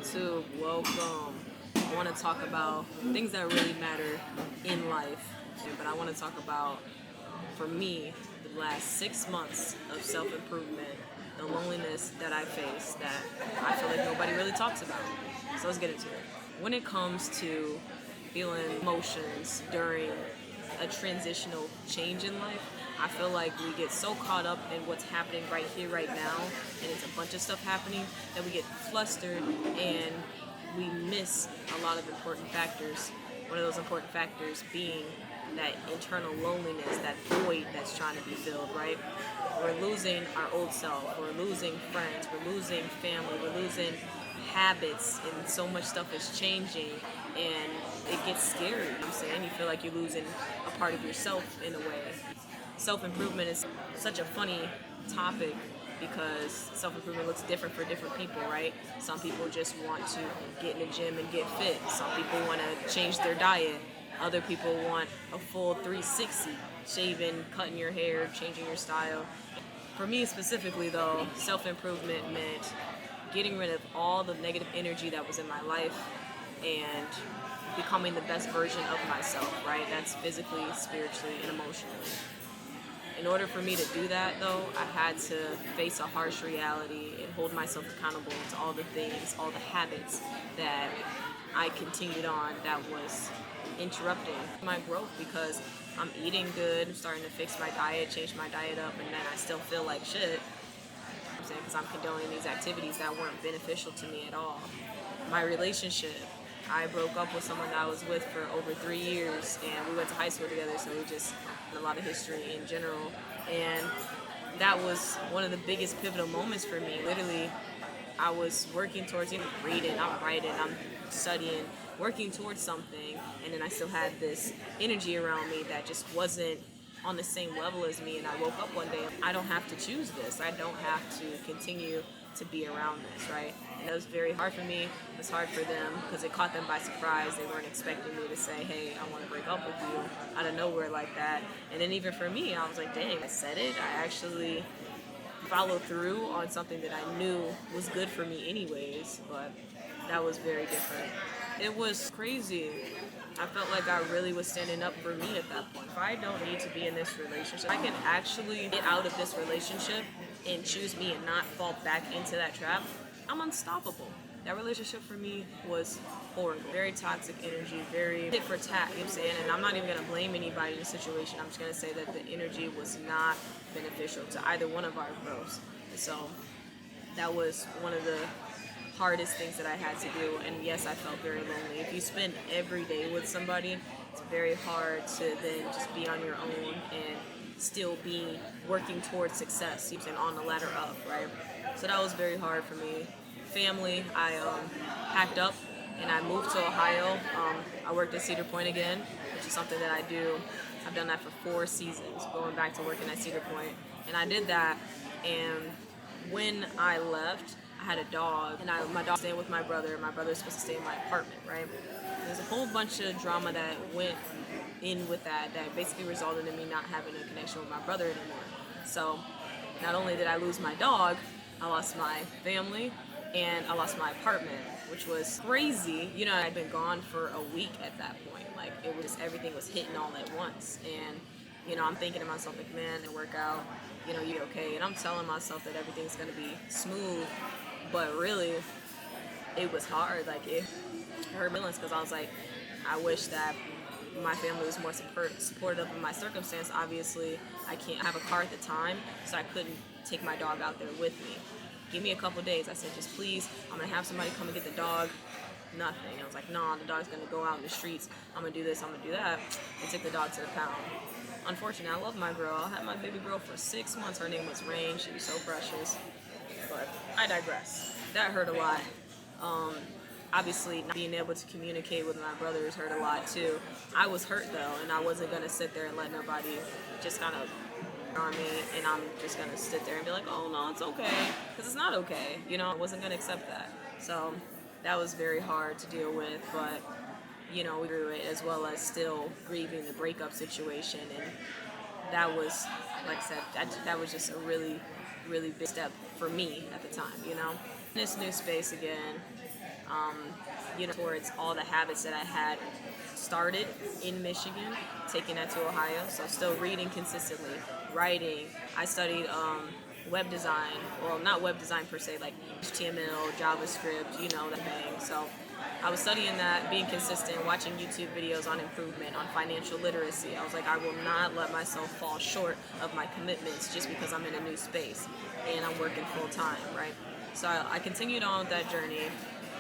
YouTube, welcome. I want to talk about things that really matter in life, but I want to talk about, for me, the last 6 months of self-improvement, the loneliness that I face that I feel like nobody really talks about. So let's get into it. When it comes to feeling emotions during a transitional change in life, I feel like we get so caught up in what's happening right here, right now, and it's a bunch of stuff happening that we get flustered and we miss a lot of important factors. One of those important factors being that internal loneliness, that void that's trying to be filled, right? We're losing our old self, we're losing friends, we're losing family, we're losing habits, and so much stuff is changing, and it gets scary. You know what I'm saying? You feel like you're losing a part of yourself in a way. Self-improvement is such a funny topic because self-improvement looks different for different people, right? Some people just want to get in the gym and get fit. Some people want to change their diet. Other people want a full 360, shaving, cutting your hair, changing your style. For me specifically though, self-improvement meant getting rid of all the negative energy that was in my life and becoming the best version of myself, right? That's physically, spiritually, and emotionally. In order for me to do that, though, I had to face a harsh reality and hold myself accountable to all the things, all the habits that I continued on that was interrupting my growth because I'm eating good, I'm starting to fix my diet, change my diet up, and then I still feel like shit. I'm saying because I'm condoning these activities that weren't beneficial to me at all. My relationship, I broke up with someone that I was with for over 3 years, and we went to high school together, so we just had a lot of history in general. And that was one of the biggest pivotal moments for me. Literally, I was working towards reading, I'm writing, I'm studying, working towards something, and then I still had this energy around me that just wasn't on the same level as me. And I woke up one day, I don't have to choose this. I don't have to continue to be around this, right? And it was very hard for me. It was hard for them because it caught them by surprise. They weren't expecting me to say, hey, I want to break up with you out of nowhere like that. And then even for me, I was like, dang, I said it. I actually followed through on something that I knew was good for me anyways, but that was very different. It was crazy. I felt like I really was standing up for me at that point. If I don't need to be in this relationship, I can actually get out of this relationship and choose me and not fall back into that trap, I'm unstoppable. That relationship for me was horrible. Very toxic energy, very tit for tat, you know what I'm saying? And I'm not even gonna blame anybody in the situation. I'm just gonna say that the energy was not beneficial to either one of our growths. So that was one of the hardest things that I had to do, and yes, I felt very lonely. If you spend every day with somebody, it's very hard to then just be on your own and still be working towards success and on the ladder up, right? So that was very hard for me. Family, I packed up and I moved to Ohio. I worked at Cedar Point again, which is something that I do. I've done that for 4 seasons, going back to working at Cedar Point. And I did that, and when I left, I had a dog, and my dog stayed with my brother. My brother was supposed to stay in my apartment, right? There's a whole bunch of drama that went in with that basically resulted in me not having a connection with my brother anymore. So not only did I lose my dog, I lost my family, and I lost my apartment, which was crazy. You know, I'd been gone for a week at that point. Like, it was, everything was hitting all at once. And, you know, I'm thinking to myself, like, man, it'll work out, you know, you're okay. And I'm telling myself that everything's gonna be smooth, but really, it was hard. Like, it hurt feelings because I was like, I wish that my family was more supportive of my circumstance. Obviously, I can't have a car at the time, so I couldn't take my dog out there with me. Give me a couple days. I said, just please, I'm gonna have somebody come and get the dog. Nothing. I was like, nah, the dog's gonna go out in the streets. I'm gonna do this, I'm gonna do that. And took the dog to the pound. Unfortunately, I love my girl. I had my baby girl for 6 months. Her name was Rain. She was so precious. But I digress. That hurt a lot. Obviously, not being able to communicate with my brothers hurt a lot too. I was hurt though, and I wasn't gonna sit there and let nobody just kind of on me, and I'm just gonna sit there and be like, oh no, it's okay, because it's not okay. You know, I wasn't gonna accept that. So that was very hard to deal with, but you know, we grew it, as well as still grieving the breakup situation, and that was, like I said, that was just a really, really big step for me at the time, you know. In this new space again, um, towards all the habits that I had started in Michigan, taking that to Ohio. So still reading consistently, writing. I studied web design, well, not web design per se, like HTML, JavaScript, that thing. So I was studying that, being consistent, watching YouTube videos on improvement, on financial literacy. I was like, I will not let myself fall short of my commitments just because I'm in a new space and I'm working full time, right? So I continued on with that journey.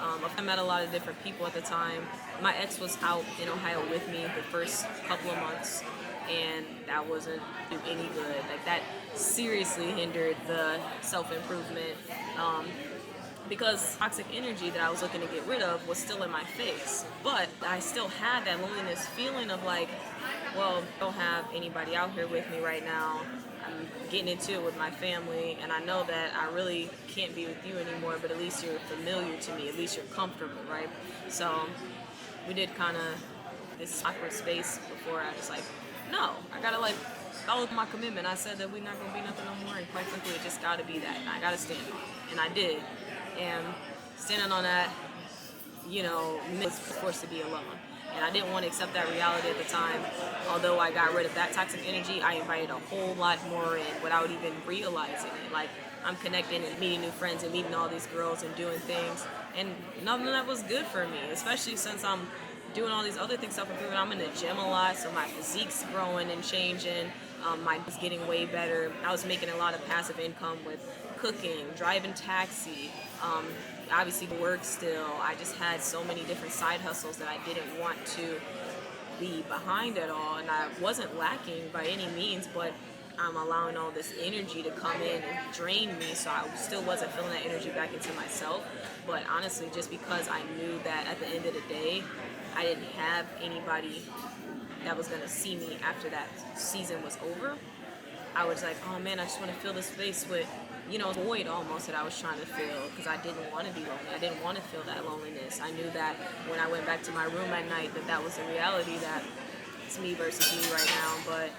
I met a lot of different people at the time. My ex was out in Ohio with me the first couple of months, and that wasn't do any good. Like, that seriously hindered the self-improvement, because toxic energy that I was looking to get rid of was still in my face. But I still had that loneliness feeling of like, well, I don't have anybody out here with me right now. I'm getting into it with my family, and I know that I really can't be with you anymore, but at least you're familiar to me, at least you're comfortable, right? So we did kind of this awkward space before I was like, no, I gotta like follow my commitment. I said that we're not gonna be nothing no more, and quite frankly, it just gotta be that, and I gotta stand on it, and I did. And standing on that, was forced to be alone. And I didn't want to accept that reality at the time. Although I got rid of that toxic energy, I invited a whole lot more in without even realizing it. Like, I'm connecting and meeting new friends and meeting all these girls and doing things. And none of that was good for me, especially since I'm doing all these other things, self-improvement. I'm in the gym a lot, so my physique's growing and changing. Mine was getting way better. I was making a lot of passive income with cooking, driving taxi, obviously work still. I just had so many different side hustles that I didn't want to be behind at all, and I wasn't lacking by any means, but I'm allowing all this energy to come in and drain me, so I still wasn't feeling that energy back into myself. But honestly, just because I knew that at the end of the day, I didn't have anybody that was going to see me after that season was over, I was like, oh man, I just want to fill this space with, void almost that I was trying to fill, because I didn't want to be lonely. I didn't want to feel that loneliness. I knew that when I went back to my room at night, that was the reality, that it's me versus me right now. But,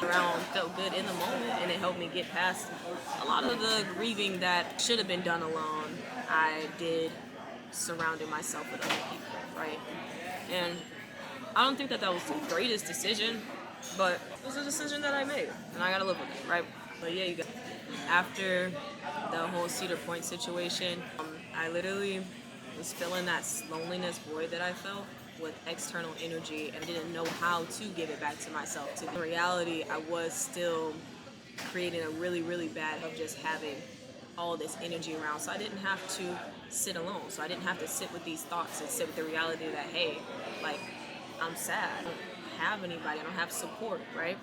around felt good in the moment, and it helped me get past a lot of the grieving that should have been done alone. I did surrounding myself with other people, right? And I don't think that was the greatest decision, but it was a decision that I made, and I gotta live with it, right? But yeah, after the whole Cedar Point situation, I literally was feeling that loneliness void that I felt with external energy, and I didn't know how to give it back to myself. In reality, I was still creating a really, really bad of just having all this energy around. So I didn't have to sit alone. So I didn't have to sit with these thoughts and sit with the reality that, hey, like, I'm sad. I don't have anybody. I don't have support, right?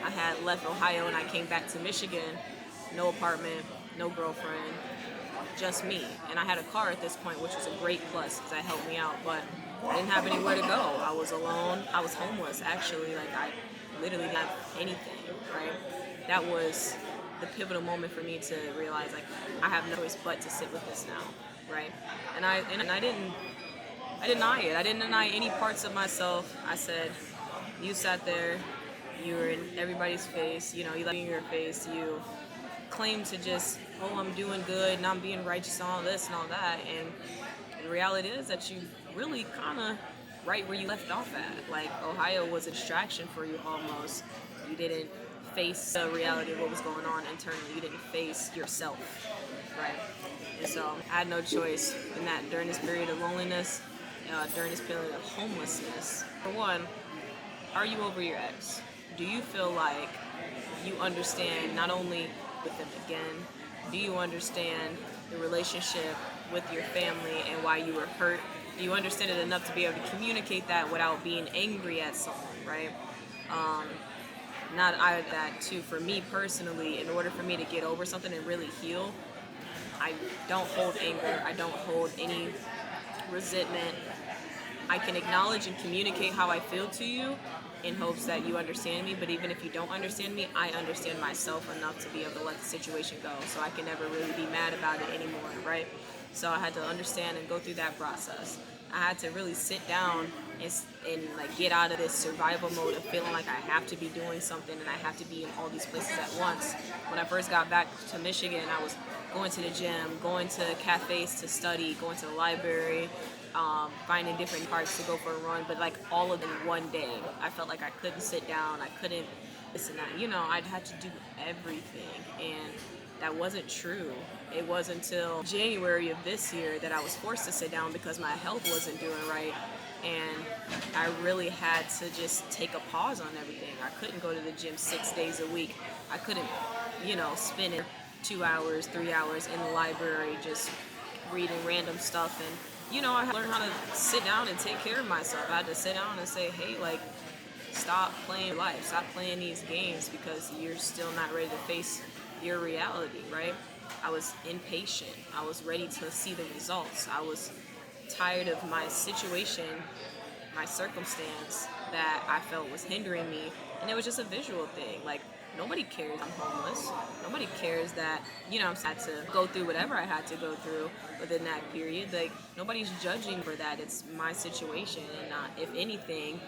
I had left Ohio and I came back to Michigan. No apartment, no girlfriend, just me. And I had a car at this point, which was a great plus because that helped me out. But I didn't have anywhere to go. I was alone. I was homeless, actually. Like, I literally didn't have anything, right? That was the pivotal moment for me to realize, like, I have no choice but to sit with this now, right? And I didn't deny it. I didn't deny any parts of myself. I said, you sat there, you were in everybody's face, you let me in your face, you claim to just, oh, I'm doing good and I'm being righteous and all this and all that. And the reality is that you really kind of right where you left off at. Like, Ohio was a distraction for you almost. You didn't face the reality of what was going on internally. You didn't face yourself, right? And so I had no choice in that during this period of loneliness, during this period of homelessness. For one, are you over your ex? Do you feel like you understand not only with them again, do you understand the relationship with your family and why you were hurt? Do you understand it enough to be able to communicate that without being angry at someone, right? Not out of that too. For me personally, in order for me to get over something and really heal, I don't hold anger. I don't hold any resentment. I can acknowledge and communicate how I feel to you in hopes that you understand me, but even if you don't understand me, I understand myself enough to be able to let the situation go, so I can never really be mad about it anymore, right? So I had to understand and go through that process. I had to really sit down and like get out of this survival mode of feeling like I have to be doing something and I have to be in all these places at once. When I first got back to Michigan, I was going to the gym, going to cafes to study, going to the library, finding different parks to go for a run, but like all of them in one day. I felt like I couldn't sit down, I couldn't this and that. I'd had to do everything, and that wasn't true. It wasn't until January of this year that I was forced to sit down because my health wasn't doing right, and I really had to just take a pause on everything. I couldn't go to the gym 6 days a week. I couldn't, spend 2 hours, 3 hours in the library just reading random stuff. And I had to learn how to sit down and take care of myself. I had to sit down and say, hey, like, stop playing life, stop playing these games because you're still not ready to face your reality, right? I was impatient. I was ready to see the results. I was tired of my situation, my circumstance that I felt was hindering me. And it was just a visual thing. Like, nobody cares I'm homeless. Nobody cares that, I had to go through whatever I had to go through within that period. Like, nobody's judging for that. It's my situation. And if anything,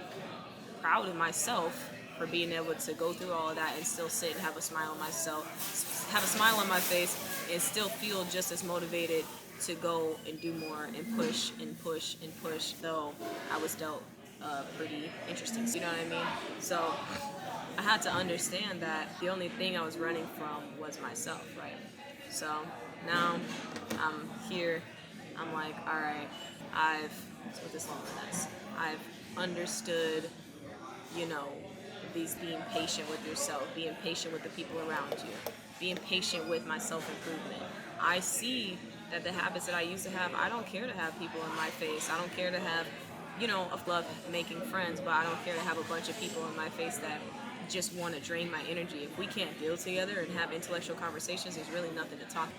proud of myself for being able to go through all of that and still sit and have a smile on my face, and still feel just as motivated to go and do more and push and push and push. Though I was dealt pretty interesting, you know what I mean? So I had to understand that the only thing I was running from was myself, right? So now I'm here. I'm like, all right, with this loneliness, I've understood, these being patient with yourself, being patient with the people around you, being patient with my self-improvement. I see that the habits that I used to have, I don't care to have people in my face. I don't care to have, of love making friends, but I don't care to have a bunch of people in my face that just want to drain my energy. If we can't deal together and have intellectual conversations, there's really nothing to talk.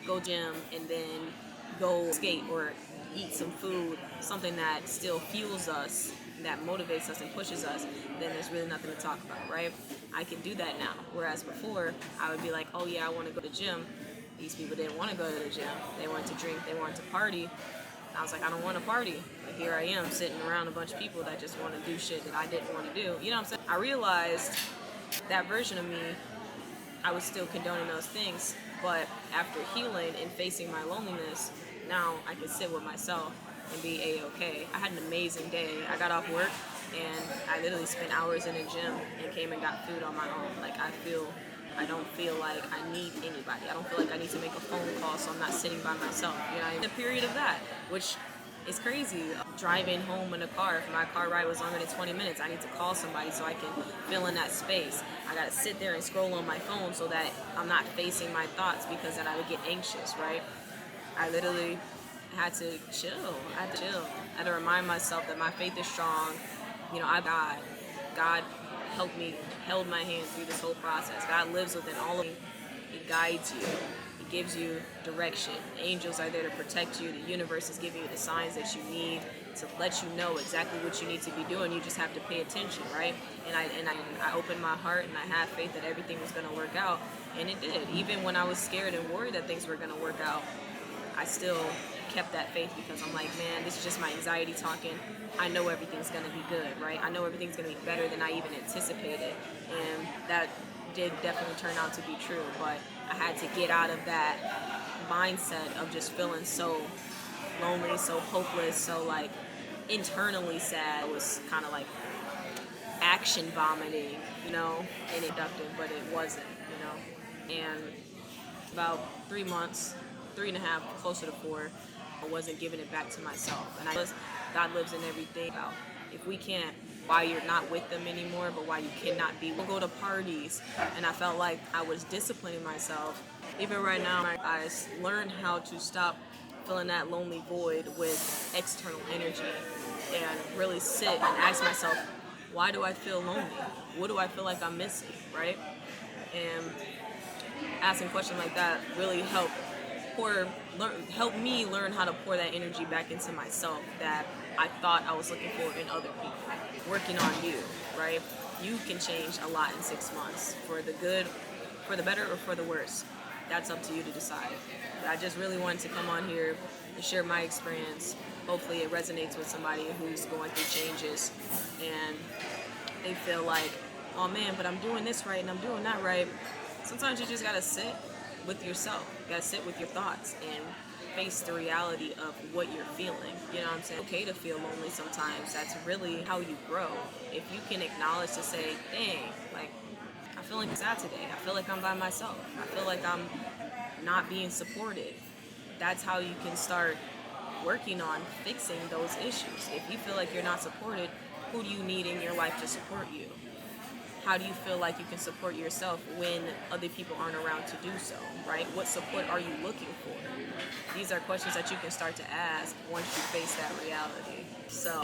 Go gym and then go skate or eat some food, something that still fuels us, that motivates us and pushes us, then there's really nothing to talk about, right? I can do that now. Whereas before, I would be like, oh yeah, I want to go to the gym. These people didn't want to go to the gym. They wanted to drink, they wanted to party. I was like, I don't want to party. But here I am sitting around a bunch of people that just want to do shit that I didn't want to do. You know what I'm saying? I realized that version of me, I was still condoning those things. But after healing and facing my loneliness, now I can sit with myself and be A-okay. I had an amazing day. I got off work and I literally spent hours in a gym and came and got food on my own. Like, I don't feel like I need anybody. I don't feel like I need to make a phone call, so I'm not sitting by myself. In the period of that, which is crazy. Driving home in a car, if my car ride was longer than 20 minutes, I need to call somebody so I can fill in that space. I gotta sit there and scroll on my phone so that I'm not facing my thoughts, because then I would get anxious, right? I literally had to chill. I had to remind myself that my faith is strong. God helped me, held my hand through this whole process. God lives within all of me. He guides you. He gives you direction. Angels are there to protect you. The universe is giving you the signs that you need to let you know exactly what you need to be doing. You just have to pay attention, right? And I opened my heart and I had faith that everything was going to work out, and it did. Even when I was scared and worried that things were going to work out, I still kept that faith, because I'm like, man, this is just my anxiety talking. I know everything's going to be good, right? I know everything's going to be better than I even anticipated. And that did definitely turn out to be true. But I had to get out of that mindset of just feeling so lonely, so hopeless, so like internally sad. It was kind of like action vomiting, and productive, but it wasn't, And about 3 months, 3.5, closer to 4, I wasn't giving it back to myself. And God lives in everything. If we can't, why you're not with them anymore, but why you cannot be. We'll go to parties, and I felt like I was disciplining myself. Even right now, I learned how to stop filling that lonely void with external energy and really sit and ask myself, why do I feel lonely? What do I feel like I'm missing, right? And asking questions like that really helped me learn how to pour that energy back into myself that I thought I was looking for in other people. Working on you, right? You can change a lot in 6 months, for the good, for the better, or for the worse. That's up to you to decide. But I just really wanted to come on here and share my experience. Hopefully it resonates with somebody who's going through changes and they feel like, oh man, but I'm doing this right and I'm doing that right. Sometimes you just gotta sit, with yourself. You gotta sit with your thoughts and face the reality of what you're feeling. You know what I'm saying? It's okay to feel lonely sometimes. That's really how you grow. If you can acknowledge to say, dang, like, I feel like sad today. I feel like I'm by myself. I feel like I'm not being supported. That's how you can start working on fixing those issues. If you feel like you're not supported, who do you need in your life to support you? How do you feel like you can support yourself when other people aren't around to do so, right? What support are you looking for? These are questions that you can start to ask once you face that reality. So,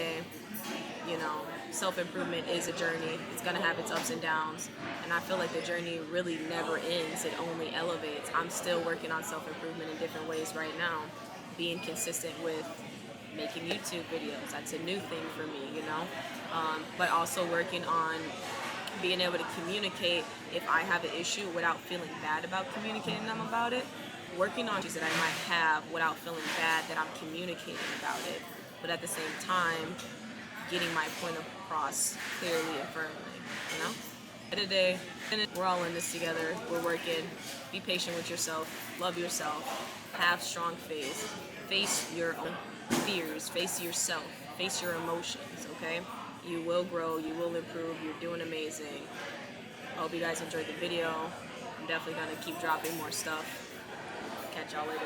you know, self-improvement is a journey. It's going to have its ups and downs. And I feel like the journey really never ends. It only elevates. I'm still working on self-improvement in different ways right now. Being consistent with making YouTube videos. That's a new thing for me, you know? But also working on being able to communicate if I have an issue without feeling bad about communicating them about it. Working on issues that I might have without feeling bad that I'm communicating about it. But at the same time, getting my point across clearly and firmly, you know? Today, we're all in this together. We're working. Be patient with yourself. Love yourself. Have strong faith. Face your own fears. Face yourself. Face your emotions, okay? You will grow. You will improve. You're doing amazing. I hope you guys enjoyed the video. I'm definitely going to keep dropping more stuff. Catch y'all later.